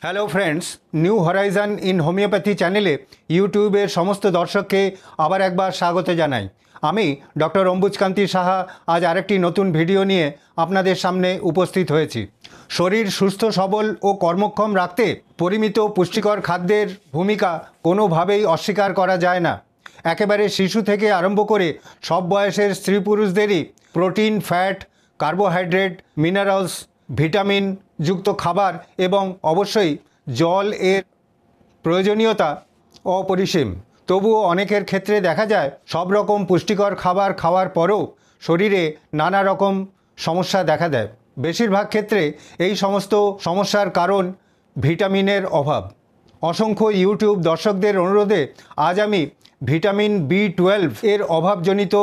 Hello friends, new Horizon in homeopathy চ্যানেলে ইউটিউবের সমস্ত দর্শককে আবার একবার স্বাগত জানাই। আমি ডক্টর অম্বুজকান্তি সাহা আজ আরেকটি নতুন ভিডিও নিয়ে আপনাদের সামনে উপস্থিত হয়েছি। শরীর সুস্থ সবল ও কর্মক্ষম রাখতে পরিমিত পুষ্টিকর খাদ্যের ভূমিকা কোনোভাবেই অস্বীকার করা যায় না। একেবারে শিশু থেকে আরম্ভ করে সব বয়সের স্ত্রী পুরুষদেরই protein, fat, carbohydrate, minerals, vitamin যুক্ত খাবার এবং অবশ্যই জল এর প্রয়োজনীয়তা অপরিসীম। তবুও অনেকের ক্ষেত্রে দেখা যায় সব রকম পুষ্টিকর খাবার খাওয়ার পরেও শরীরে নানা রকম সমস্যা দেখা দেয়। বেশিরভাগ ক্ষেত্রে এই সমস্ত সমস্যার কারণ ভিটামিনের অভাব। অসংখ্য ইউটিউব দর্শকদের অনুরোধে আজ আমি ভিটামিন B12 এর অভাবজনিত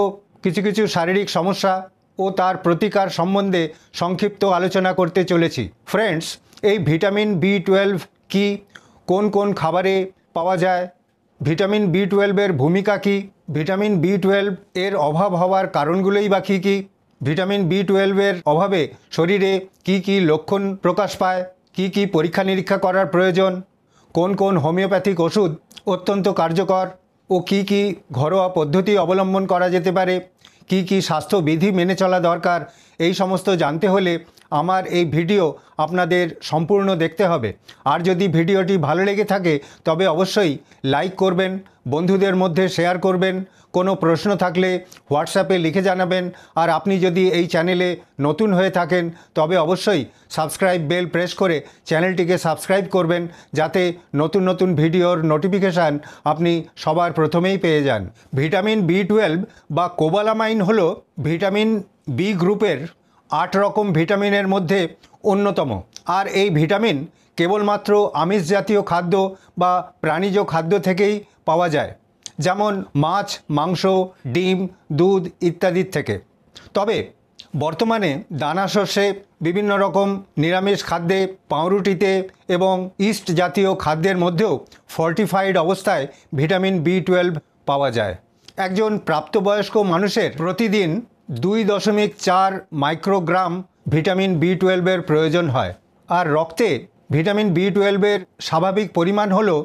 কিছু শারীরিক সমস্যা ও তার প্রতিকার সম্বন্ধে সংক্ষিপ্ত আলোচনা করতে চলেছি। ফ্রেন্ডস, এই ভিটামিন B12 কি, কোন কোন খাবারে পাওয়া যায়, ভিটামিন B12 এর ভূমিকা কি, ভিটামিন B12 এর অভাব হওয়ার কারণগুলোই বা কী কী, ভিটামিন B12 এর অভাবে শরীরে কি কি লক্ষণ প্রকাশ পায়, কি কি পরীক্ষা নিরীক্ষা করার প্রয়োজন, কোন কোন হোমিওপ্যাথিক ওষুধ অত্যন্ত কার্যকর ও কি কি ঘরোয়া পদ্ধতি অবলম্বন করা যেতে পারে, কি কি স্বাস্থ্যবিধি মেনে চলা দরকার, এই সমস্ত জানতে হলে আমার এই ভিডিও আপনাদের সম্পূর্ণ দেখতে হবে। আর যদি ভিডিওটি ভালো লেগে থাকে তবে অবশ্যই লাইক করবেন, বন্ধুদের মধ্যে শেয়ার করবেন, কোনো প্রশ্ন থাকলে হোয়াটসঅ্যাপে লিখে জানাবেন। আর আপনি যদি এই চ্যানেলে নতুন হয়ে থাকেন তবে অবশ্যই সাবস্ক্রাইব বেল প্রেস করে চ্যানেলটিকে সাবস্ক্রাইব করবেন, যাতে নতুন নতুন ভিডিওর নোটিফিকেশান আপনি সবার প্রথমেই পেয়ে যান। ভিটামিন B12 বা কোবালামাইন হলো ভিটামিন বি গ্রুপের 8 রকম ভিটামিনের মধ্যে অন্যতম। আর এই ভিটামিন কেবলমাত্র আমিষ জাতীয় খাদ্য বা প্রাণীজ খাদ্য থেকেই পাওয়া যায়, যেমন মাছ, মাংস, ডিম, দুধ ইত্যাদির থেকে। তবে বর্তমানে দানা শস্যে, বিভিন্ন রকম নিরামিষ খাদ্যে, পাউরুটিতে এবং ইস্ট জাতীয় খাদ্যের মধ্যেও ফর্টিফাইড অবস্থায় ভিটামিন B12 পাওয়া যায়। একজন প্রাপ্তবয়স্ক মানুষের প্রতিদিন 2.4 মাইক্রোগ্রাম ভিটামিন B12 এর প্রয়োজন হয়। আর রক্তে ভিটামিন B12 এর স্বাভাবিক পরিমাণ হলো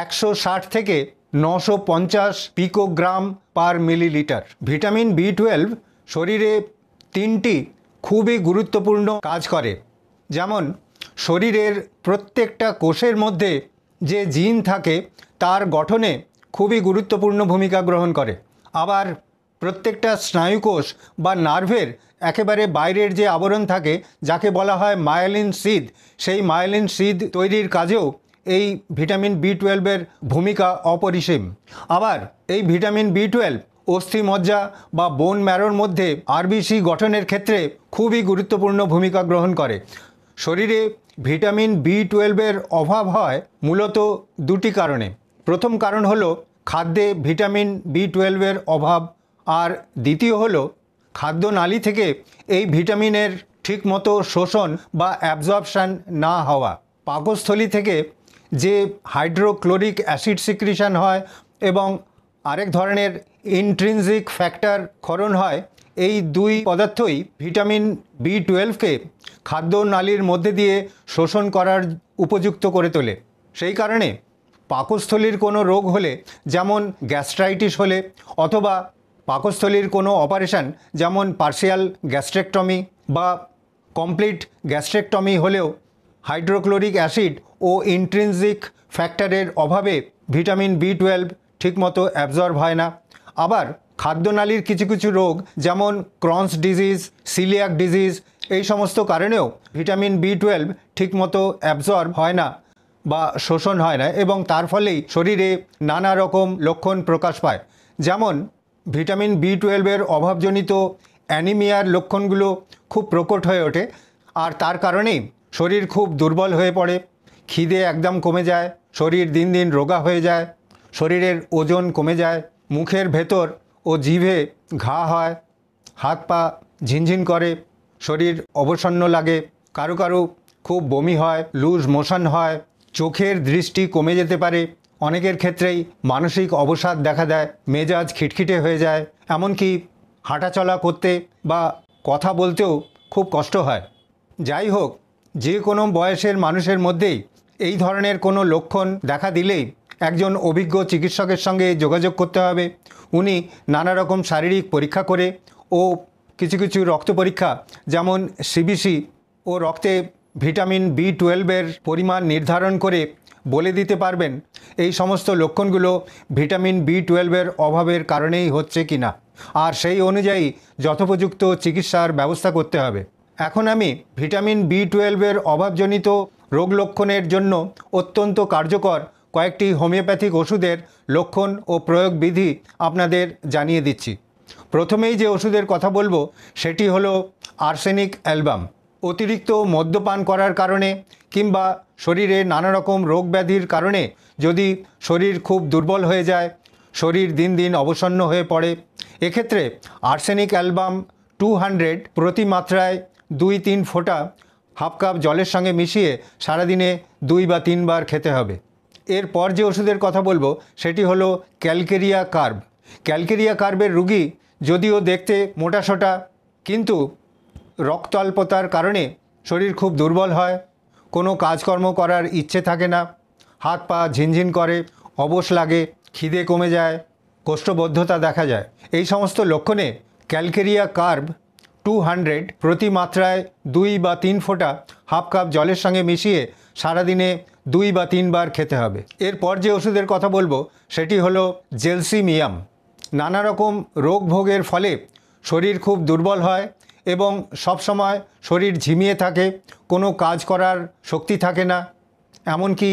160 থেকে 950 পিকোগ্রাম পার মিলিলিটার। ভিটামিন B12 শরীরে 3টি খুবই গুরুত্বপূর্ণ কাজ করে। যেমন শরীরের প্রত্যেকটা কোষের মধ্যে যে জিন থাকে তার গঠনে খুবই গুরুত্বপূর্ণ ভূমিকা গ্রহণ করে। আবার প্রত্যেকটা স্নায়ুকোষ বা নার্ভের একেবারে বাইরের যে আবরণ থাকে, যাকে বলা হয় মায়োলিন সিদ, সেই মায়োলিন সিদ তৈরির কাজেও এই ভিটামিন B12 এর ভূমিকা অপরিসীম। আবার এই ভিটামিন B12 অস্থিমজ্জা বা বোন ম্যারোর মধ্যে RBC গঠনের ক্ষেত্রে খুবই গুরুত্বপূর্ণ ভূমিকা গ্রহণ করে। শরীরে ভিটামিন B12 এর অভাব হয় মূলত দুটি কারণে। প্রথম কারণ হলো খাদ্যে ভিটামিন B12 এর অভাব, আর দ্বিতীয় হলো খাদ্যনালী থেকে এই ভিটামিনের ঠিকমতো শোষণ বা অ্যাবজর্পশন না হওয়া। পাকস্থলী থেকে যে হাইড্রোক্লোরিক অ্যাসিড সিক্রিশন হয় এবং আরেক ধরনের ইন্ট্রিনজিক ফ্যাক্টর ক্ষরণ হয়, এই দুই পদার্থই ভিটামিন B12কে খাদ্যনালীর মধ্যে দিয়ে শোষণ করার উপযুক্ত করে তোলে। সেই কারণে পাকস্থলীর কোনো রোগ হলে, যেমন গ্যাস্ট্রাইটিস হলে, অথবা পাকস্থলীর কোনো অপারেশন যেমন পার্শিয়াল গ্যাস্ট্রেক্টমি বা কমপ্লিট গ্যাস্ট্রেক্টমি হলেও হাইড্রোক্লোরিক অ্যাসিড ও ইন্ট্রিনজিক ফ্যাক্টরের অভাবে ভিটামিন B12 ঠিকমতো অ্যাবজর্ব হয় না। আবার খাদ্যনালীর কিছু রোগ যেমন ক্রনস ডিজিজ, সিলিয়াক ডিজিজ, এই সমস্ত কারণেও ভিটামিন B12 ঠিকমতো অ্যাবজর্ব হয় না বা শোষণ হয় না, এবং তার ফলেই শরীরে নানা রকম লক্ষণ প্রকাশ পায়। যেমন ভিটামিন B12 এর অভাবজনিত অ্যানিমিয়ার লক্ষণগুলো খুব প্রকট হয়ে ওঠে, আর তার কারণেই শরীর খুব দুর্বল হয়ে পড়ে, খিদে একদম কমে যায়, শরীর দিন দিন রোগা হয়ে যায়, শরীরের ওজন কমে যায়, মুখের ভেতর ও জিভে ঘা হয়, হাত পা ঝিনঝিন করে, শরীর অবসন্ন লাগে, কারো কারো খুব বমি হয়, লুজ মোশন হয়, চোখের দৃষ্টি কমে যেতে পারে, অনেকের ক্ষেত্রেই মানসিক অবসাদ দেখা দেয়, মেজাজ খিটখিটে হয়ে যায়, এমনকি হাঁটাচলা করতে বা কথা বলতেও খুব কষ্ট হয়। যাই হোক, যে কোনো বয়সের মানুষের মধ্যেই এই ধরনের কোনো লক্ষণ দেখা দিলেই একজন অভিজ্ঞ চিকিৎসকের সঙ্গে যোগাযোগ করতে হবে। উনি নানা রকম শারীরিক পরীক্ষা করে ও কিছু কিছু রক্ত পরীক্ষা যেমন সিবিসি ও রক্তে ভিটামিন B12-এর পরিমাণ নির্ধারণ করে বলে দিতে পারবেন এই সমস্ত লক্ষণগুলো ভিটামিন B12-এর অভাবের কারণেই হচ্ছে কিনা, আর সেই অনুযায়ী যথোপযুক্ত চিকিৎসার ব্যবস্থা করতে হবে। এখন আমি ভিটামিন B12-এর অভাবজনিত রোগ লক্ষণের জন্য অত্যন্ত কার্যকর কয়েকটি হোমিওপ্যাথিক ওষুধের লক্ষণ ও প্রয়োগ বিধি আপনাদের জানিয়ে দিচ্ছি। প্রথমেই যে ওষুধের কথা বলবো সেটি হলো আর্সেনিক অ্যালবাম। অতিরিক্ত মদ্যপান করার কারণে কিংবা শরীরে নানা রকম রোগ ব্যাধির কারণে যদি শরীর খুব দুর্বল হয়ে যায়, শরীর দিন দিন অবসন্ন হয়ে পড়ে, এক্ষেত্রে আর্সেনিক অ্যালবাম 200 প্রতি মাত্রায় 2-3 ফোঁটা হাফ কাপ জলের সঙ্গে মিশিয়ে সারাদিনে 2 বা 3 বার খেতে হবে। এরপর যে ওষুধের কথা বলবো সেটি হলো ক্যালকেরিয়া কার্ব। ক্যালকেরিয়া কার্বের রুগী যদিও দেখতে মোটাসোটা, কিন্তু রক্তাল্পতার কারণে শরীর খুব দুর্বল হয়, কোনো কাজকর্ম করার ইচ্ছে থাকে না, হাত পা ঝিনঝিন করে, অবশ লাগে, খিদে কমে যায়, কোষ্ঠবদ্ধতা দেখা যায়। এই সমস্ত লক্ষণে ক্যালকেরিয়া কার্ব 200 প্রতি মাত্রায় 2 বা 3 ফোঁটা হাফ কাপ জলের সঙ্গে মিশিয়ে সারাদিনে 2 বা 3 বার খেতে হবে। এরপর যে ওষুধের কথা বলবো সেটি হলো জেলসিমিয়াম। নানা রকম রোগ ভোগের ফলে শরীর খুব দুর্বল হয় এবং সবসময় শরীর ঝিমিয়ে থাকে, কোনো কাজ করার শক্তি থাকে না, এমনকি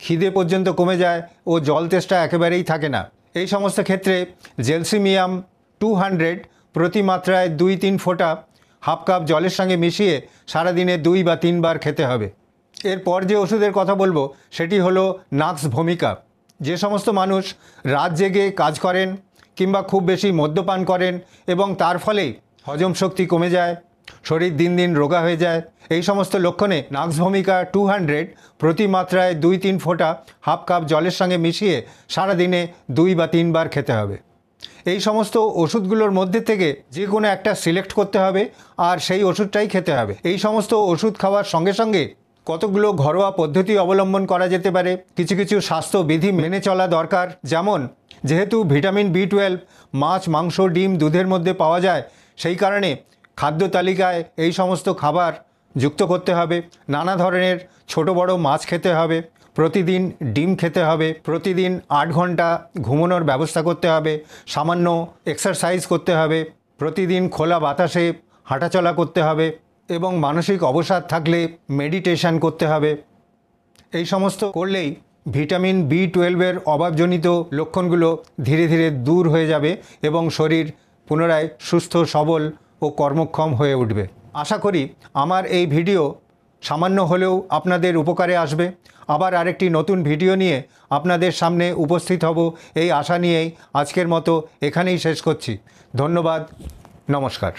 খিদে পর্যন্ত কমে যায় ও জল তেষ্টা একেবারেই থাকে না। এই সমস্ত ক্ষেত্রে জেলসিমিয়াম 200 প্রতি মাত্রায় 2-3 ফোঁটা হাফ কাপ জলের সঙ্গে মিশিয়ে সারাদিনে 2 বা 3 বার খেতে হবে। এরপর যে ওষুধের কথা বলবো সেটি হলো নাক্স ভমিকা। যে সমস্ত মানুষ রাত জেগে কাজ করেন কিংবা খুব বেশি মদ্যপান করেন এবং তার ফলে হজম শক্তি কমে যায়, শরীর দিন দিন রোগা হয়ে যায়, এই সমস্ত লক্ষণে নাক্স ভমিকা 200 প্রতি মাত্রায় 2-3 ফোঁটা হাফ কাপ জলের সঙ্গে মিশিয়ে সারাদিনে 2 বা 3 বার খেতে হবে। এই সমস্ত ওষুধগুলোর মধ্যে থেকে যে কোনো একটা সিলেক্ট করতে হবে আর সেই ওষুধটাই খেতে হবে। এই সমস্ত ওষুধ খাওয়ার সঙ্গে সঙ্গে কতগুলো ঘরোয়া পদ্ধতি অবলম্বন করা যেতে পারে, কিছু কিছু স্বাস্থ্যবিধি মেনে চলা দরকার। যেমন যেহেতু ভিটামিন B12 মাছ, মাংস, ডিম, দুধের মধ্যে পাওয়া যায়, সেই কারণে খাদ্য তালিকায় এই সমস্ত খাবার যুক্ত করতে হবে। নানা ধরনের ছোট বড় মাছ খেতে হবে, প্রতিদিন ডিম খেতে হবে, প্রতিদিন 8 ঘন্টা ঘুমানোর ব্যবস্থা করতে হবে, সামান্য এক্সারসাইজ করতে হবে, প্রতিদিন খোলা বাতাসে হাঁটাচলা করতে হবে এবং মানসিক অবসাদ থাকলে মেডিটেশন করতে হবে। এই সমস্ত করলেই ভিটামিন B12-এর অভাবজনিত লক্ষণগুলো ধীরে ধীরে দূর হয়ে যাবে এবং শরীর পুনরায় সুস্থ সবল ও কর্মক্ষম হয়ে উঠবে। আশা করি আমার এই ভিডিও সামান্য হলেও আপনাদের উপকারে আসবে। আবার আরেকটি নতুন ভিডিও নিয়ে আপনাদের সামনে উপস্থিত হব এই আশা নিয়েই আজকের মতো এখানেই শেষ করছি। ধন্যবাদ, নমস্কার।